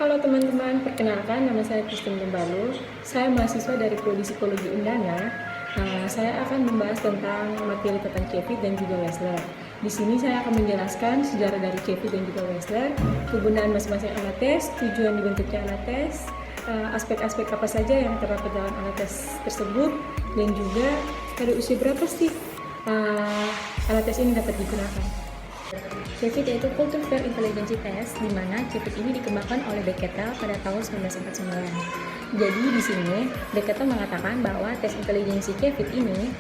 Halo teman-teman, perkenalkan nama saya Kristen Gembalu. Saya mahasiswa dari Prodi Psikologi Undana. Saya akan membahas tentang materi tentang Cevit dan juga Wechsler. Di sini saya akan menjelaskan sejarah dari Cevit dan juga Wechsler, kegunaan masing-masing alat tes, tujuan dibentuknya alat tes, aspek-aspek apa saja yang terdapat dalam alat tes tersebut, dan juga pada usia berapa sih alat tes ini dapat digunakan. Cevit yaitu Culture Fair Intelligence Test, di mana Cevit ini dikembangkan oleh Becquerel pada tahun 1949. Jadi di sini Becquerel mengatakan bahwa tes intelijensi Cevit ini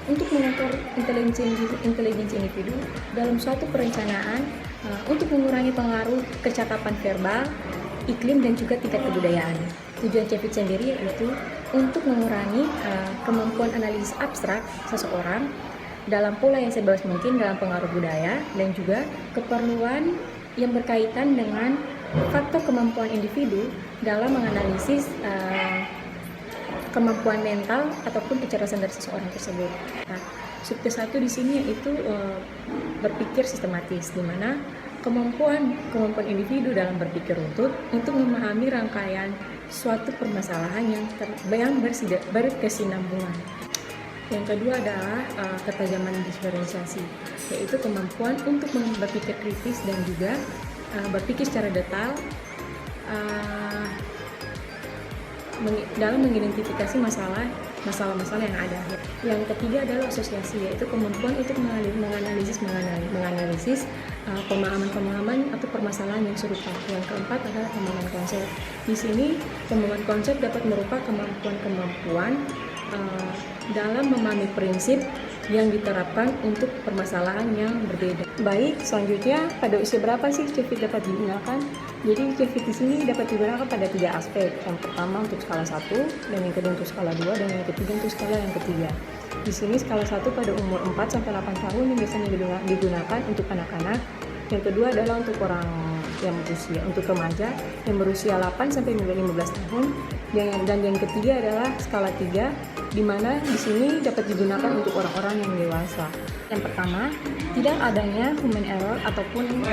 untuk mengukur intelijensi individu dalam suatu perencanaan untuk mengurangi pengaruh kecakapan verbal, iklim dan juga tingkat kebudayaan. Tujuan Cevit sendiri yaitu untuk mengurangi kemampuan analisis abstrak seseorang dalam pola yang sebebas mungkin dalam pengaruh budaya, dan juga keperluan yang berkaitan dengan faktor kemampuan individu dalam menganalisis kemampuan mental ataupun kecerdasan dari seseorang tersebut. Nah, subtes 1 di sini yaitu berpikir sistematis, di mana kemampuan individu dalam berpikir runtut untuk memahami rangkaian suatu permasalahan yang berkesinambungan. Yang kedua adalah ketajaman diferensiasi, yaitu kemampuan untuk berpikir kritis dan juga berpikir secara detail dalam mengidentifikasi masalah-masalah yang ada. Yang ketiga adalah asosiasi, yaitu kemampuan untuk menganalisis pemahaman atau permasalahan yang serupa. Yang keempat adalah pemahaman konsep. Di sini pemahaman konsep dapat merupakan kemampuan dalam memahami prinsip yang diterapkan untuk permasalahan yang berbeda. Baik, selanjutnya pada usia berapa sih Cevit dapat digunakan? Jadi Cevit di sini dapat digunakan pada 3 aspek. Yang pertama untuk skala 1, dan yang kedua untuk skala 2, dan yang ketiga untuk skala yang ketiga. Di sini skala 1 pada umur 4 sampai 8 tahun yang biasanya digunakan untuk anak-anak. Yang kedua adalah untuk orang yang berusia, untuk remaja yang berusia 8 sampai 15 tahun. Dan yang ketiga adalah skala 3, di mana di sini dapat digunakan untuk orang-orang yang dewasa. Yang pertama, tidak adanya human error ataupun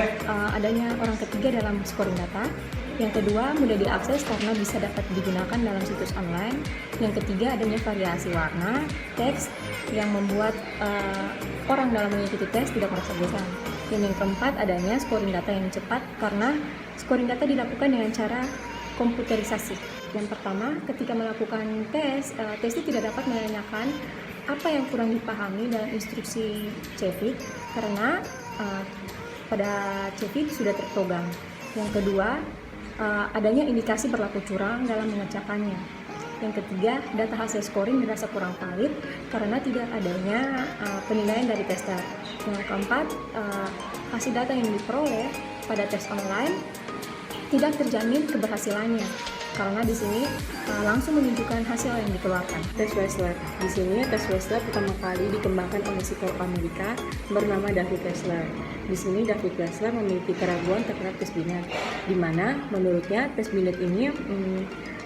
adanya orang ketiga dalam scoring data. Yang kedua, mudah diakses karena bisa dapat digunakan dalam situs online. Yang ketiga, adanya variasi warna, teks yang membuat orang dalam mengikuti tes tidak merasa bosan. Dan yang keempat, adanya scoring data yang cepat karena scoring data dilakukan dengan cara komputerisasi. Yang pertama, ketika melakukan tes itu tidak dapat menanyakan apa yang kurang dipahami dalam instruksi Cevit karena pada Cevit sudah terprogram. Yang kedua, adanya indikasi berlaku curang dalam mengerjakannya. Yang ketiga, data hasil scoring dirasa kurang valid karena tidak adanya penilaian dari tester. Yang keempat, hasil data yang diperoleh pada tes online tidak terjamin keberhasilannya karena di sini langsung menunjukkan hasil yang dikeluarkan. Tes Wechsler. Di sini tes Wechsler pertama kali dikembangkan oleh psikolog Amerika bernama David Wechsler. Di sini David Wechsler memiliki keraguan terhadap tes Binet, di mana menurutnya tes Binet ini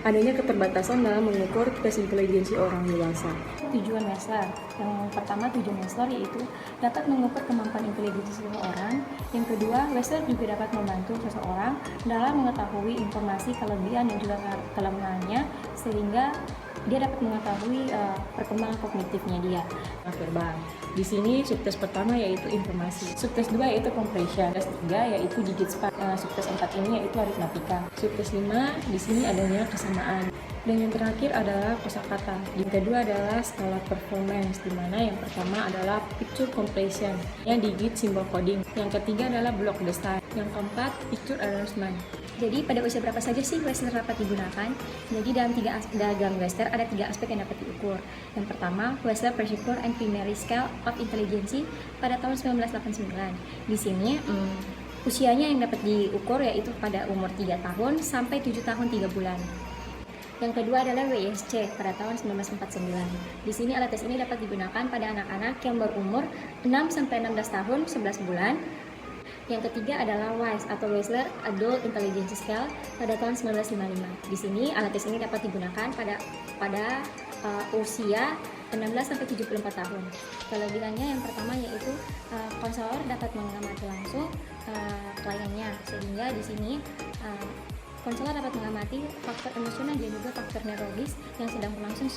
adanya keterbatasan dalam mengukur tes intelijensi orang dewasa. Tujuan Wechsler. Yang pertama, tujuan Wechsler yaitu dapat mengukur kemampuan intelijensi seseorang. Yang kedua, Wechsler juga dapat membantu seseorang dalam mengetahui informasi kelebihan dan juga kelemahannya sehingga dia dapat mengetahui perkembangan kognitifnya dia. Verbal. Di sini subtes pertama yaitu informasi. Subtes 2 yaitu comprehension. Subtes 3 yaitu digit span. Subtes 4 ini yaitu aritmatika. Subtes 5 di sini adanya kesamaan. Dan yang terakhir adalah kosakata. Yang kedua adalah skala performance, di mana yang pertama adalah picture comprehension, yang digit simbol coding. Yang ketiga adalah block design. Yang keempat picture arrangement. Jadi pada usia berapa saja sih Wechsler dapat digunakan? Jadi dalam diagram Wechsler ada 3 aspek yang dapat diukur. Yang pertama, Wechsler Perceptual and Primary Scale of Intelligence pada tahun 1989. Di sini usianya yang dapat diukur yaitu pada umur 3 tahun sampai 7 tahun 3 bulan. Yang kedua adalah WISC pada tahun 1949. Di sini alat tes ini dapat digunakan pada anak-anak yang berumur 6 sampai 16 tahun 11 bulan. Yang ketiga adalah WISE atau Wechsler Adult Intelligence Scale pada tahun 1955. Di sini alat tes ini dapat digunakan pada usia 16 sampai 74 tahun. Kelebihannya yang pertama yaitu konselor dapat mengamati langsung kliennya, sehingga di sini konselor dapat mengamati faktor emosional dan juga faktor neurologis yang sedang berlangsung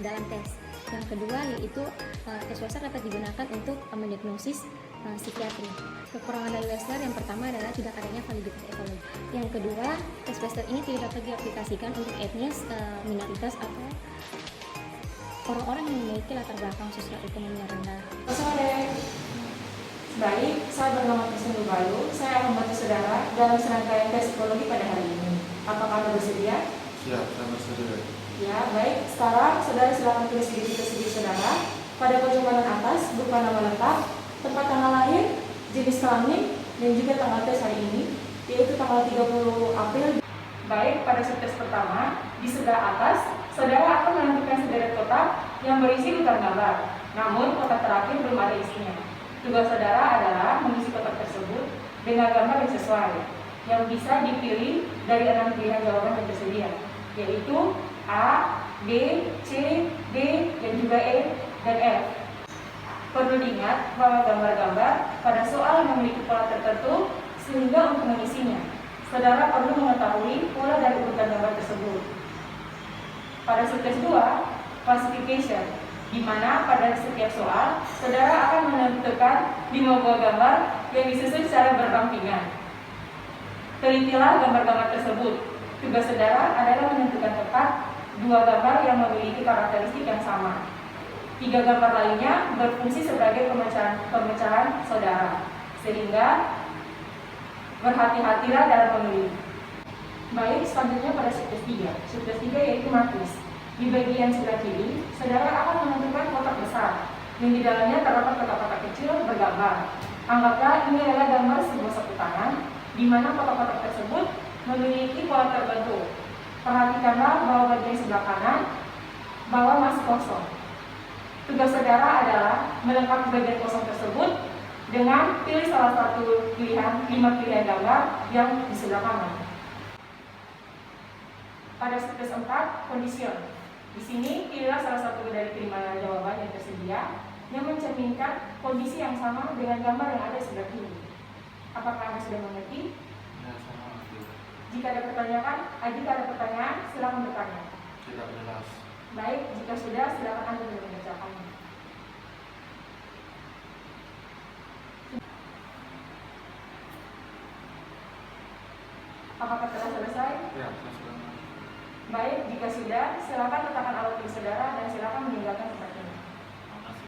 dalam tes. Yang kedua yaitu tes Wechsler dapat digunakan untuk mendiagnosis psikiatri. Kekurangan dari Wechsler yang pertama adalah tidak adanya validitas ekologi. Yang kedua, tes Wechsler ini tidak dapat diaplikasikan untuk etnis, minoritas atau orang-orang yang memiliki latar belakang sosial ekonomi yang rendah. Sore. Baik, saya bernama Kristen Lubalu. Saya akan membantu saudara dalam serangkaian tes psikologi pada hari ini. Apakah Anda bersedia? Siap, saya bersedia. Ya, baik. Sekarang saudara silakan tulis di diri saudara. Pada pojok kanan atas berupa nama lengkap, tempat tanggal lahir, jenis kelamin, dan juga tanggal tes hari ini, yaitu tanggal 30 April. Baik, pada tes pertama, di sebelah atas, saudara akan menentukan sederet kotak yang berisi urutan gambar. Namun, kotak terakhir belum ada isinya. Tugas saudara adalah mengisi kotak tersebut dengan gambar yang sesuai, yang bisa dipilih dari 6 pilihan jawaban yang tersedia, yaitu A, B, C, D, dan juga E dan F. Perlu diingat bahwa gambar-gambar pada soal memiliki pola tertentu, sehingga untuk mengisinya, saudara perlu mengetahui pola dari urutan gambar tersebut. Pada tes 2, classification, di mana pada setiap soal, saudara akan menentukan 5 buah gambar yang disusun secara berdampingan. Telitilah gambar-gambar tersebut. Tugas saudara adalah menentukan tepat 2 gambar yang memiliki karakteristik yang sama. 3 gambar lainnya berfungsi sebagai pemecahan saudara, sehingga berhati-hatilah dalam memilih. Baik, selanjutnya pada subtes 3. Subtes 3 yaitu matris. Di bagian sebelah kiri, saudara akan menentukan kotak besar, yang di dalamnya terdapat kotak-kotak kecil bergambar. Anggaplah ini adalah gambar sebuah sapu tangan, di mana kotak-kotak tersebut memiliki pola tertentu. Perhatikanlah bahwa bagian sebelah kanan, bawah masih kosong. Tugas saudara adalah melengkapi bagian kosong tersebut dengan pilih salah satu pilihan 5 pilihan gambar yang di sebelah kanan. Pada subtes 4, condition. Di sini pilihlah salah satu dari 5 jawaban yang tersedia yang mencerminkan kondisi yang sama dengan gambar yang ada di sebelah kiri. Apakah Anda sudah mengerti? Ya, saya mengerti. Jika ada pertanyaan, silakan bertanya. Tidak jelas. Baik, jika sudah, silakan Anda mengerjakannya. Apakah telah selesai? Ya, saya sudah mengerti. Baik, jika sudah, silakan letakkan alat tulis saudara dan silakan meninggalkan tempat.